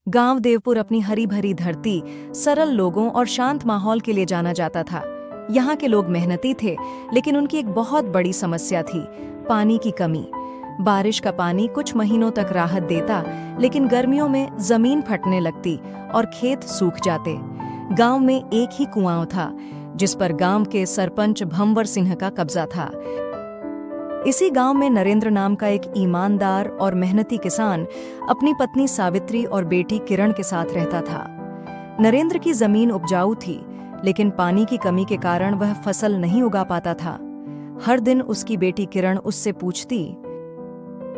गांव देवपुर अपनी हरी भरी धरती, सरल लोगों और शांत माहौल के लिए जाना जाता था। यहाँ के लोग मेहनती थे, लेकिन उनकी एक बहुत बड़ी समस्या थी, पानी की कमी। बारिश का पानी कुछ महीनों तक राहत देता, लेकिन गर्मियों में जमीन फटने लगती और खेत सूख जाते। गांव में एक ही कुआं था, जिस पर गांव के सरपंच भंवर सिंह का कब्जा था। इसी गांव में नरेंद्र नाम का एक ईमानदार और मेहनती किसान अपनी पत्नी सावित्री और बेटी किरण के साथ रहता था। नरेंद्र की जमीन उपजाऊ थी, लेकिन पानी की कमी के कारण वह फसल नहीं उगा पाता था। हर दिन उसकी बेटी किरण उससे पूछती,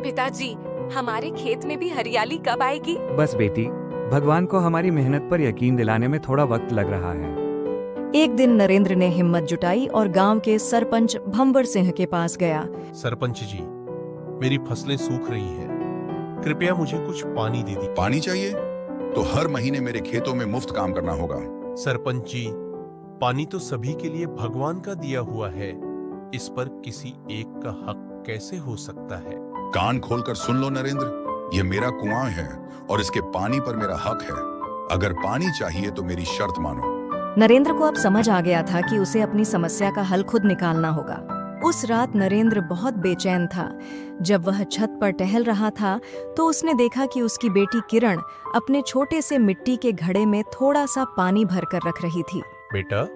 पिताजी, हमारे खेत में भी हरियाली कब आएगी? बस बेटी, भगवान को हमारी मेहनत पर यकीन दिलाने में थोड़ा वक्त लग रहा है। एक दिन नरेंद्र ने हिम्मत जुटाई और गांव के सरपंच भंवर सिंह के पास गया। सरपंच जी, मेरी फसलें सूख रही हैं। कृपया मुझे कुछ पानी दे दीजिए। पानी चाहिए तो हर महीने मेरे खेतों में मुफ्त काम करना होगा। सरपंच जी, पानी तो सभी के लिए भगवान का दिया हुआ है। इस पर किसी एक का हक कैसे हो सकता है? कान खोलकर सुन लो नरेंद्र, ये मेरा कुआं है और इसके पानी पर मेरा हक है। अगर पानी चाहिए तो मेरी शर्त मानो। नरेंद्र को अब समझ आ गया था कि उसे अपनी समस्या का हल खुद निकालना होगा। उस रात नरेंद्र बहुत बेचैन था। जब वह छत पर टहल रहा था तो उसने देखा कि उसकी बेटी किरण अपने छोटे से मिट्टी के घड़े में थोड़ा सा पानी भरकर रख रही थी। बेटा,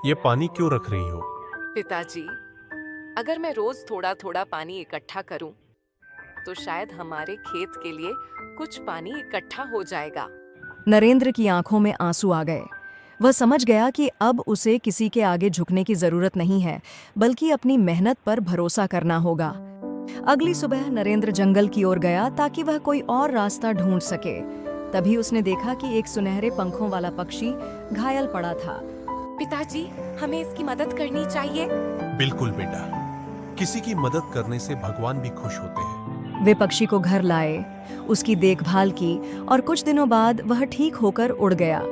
ये पानी क्यों रख रही हो? पिताजी, अगर मैं रोज थोड़ा थोड़ा पानी इकट्ठा करूं, तो शायद हमारे खेत के लिए कुछ पानी इकट्ठा हो जाएगा। नरेंद्र की आंखों में आंसू आ गए। वह समझ गया कि अब उसे किसी के आगे झुकने की जरूरत नहीं है, बल्कि अपनी मेहनत पर भरोसा करना होगा। अगली सुबह नरेंद्र जंगल की ओर गया ताकि वह कोई और रास्ता ढूंढ सके। तभी उसने देखा कि एक सुनहरे पंखों वाला पक्षी घायल पड़ा था। पिताजी, हमें इसकी मदद करनी चाहिए। बिल्कुल बेटा, किसी की मदद करने से भगवान भी खुश होते हैं। वे पक्षी को घर लाए, उसकी देखभाल की और कुछ दिनों बाद वह ठीक होकर उड़ गया।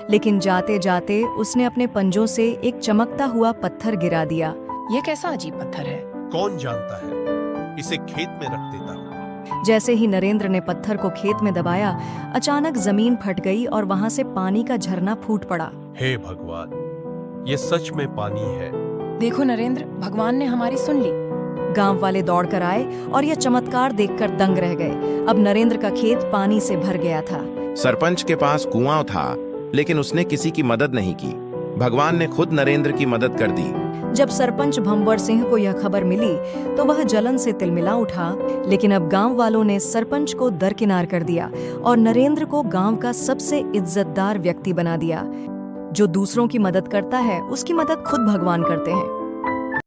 लेकिन जाते जाते उसने अपने पंजों से एक चमकता हुआ पत्थर गिरा दिया। ये कैसा अजीब पत्थर है? कौन जानता है, इसे खेत में रख देता हूं। जैसे ही नरेंद्र ने पत्थर को खेत में दबाया, अचानक जमीन फट गई और वहां से पानी का झरना फूट पड़ा। हे भगवान, ये सच में पानी है। देखो नरेंद्र, भगवान ने हमारी सुन ली। गांव वाले दौड़कर आए और यह चमत्कार देखकर दंग रह गए। अब नरेंद्र का खेत पानी से भर गया था। सरपंच के पास कुआं था, लेकिन उसने किसी की मदद नहीं की। भगवान ने खुद नरेंद्र की मदद कर दी। जब सरपंच भंवर सिंह को यह खबर मिली तो वह जलन से तिलमिला उठा। लेकिन अब गांव वालों ने सरपंच को दरकिनार कर दिया और नरेंद्र को गांव का सबसे इज्जतदार व्यक्ति बना दिया। जो दूसरों की मदद करता है, उसकी मदद खुद भगवान करते हैं।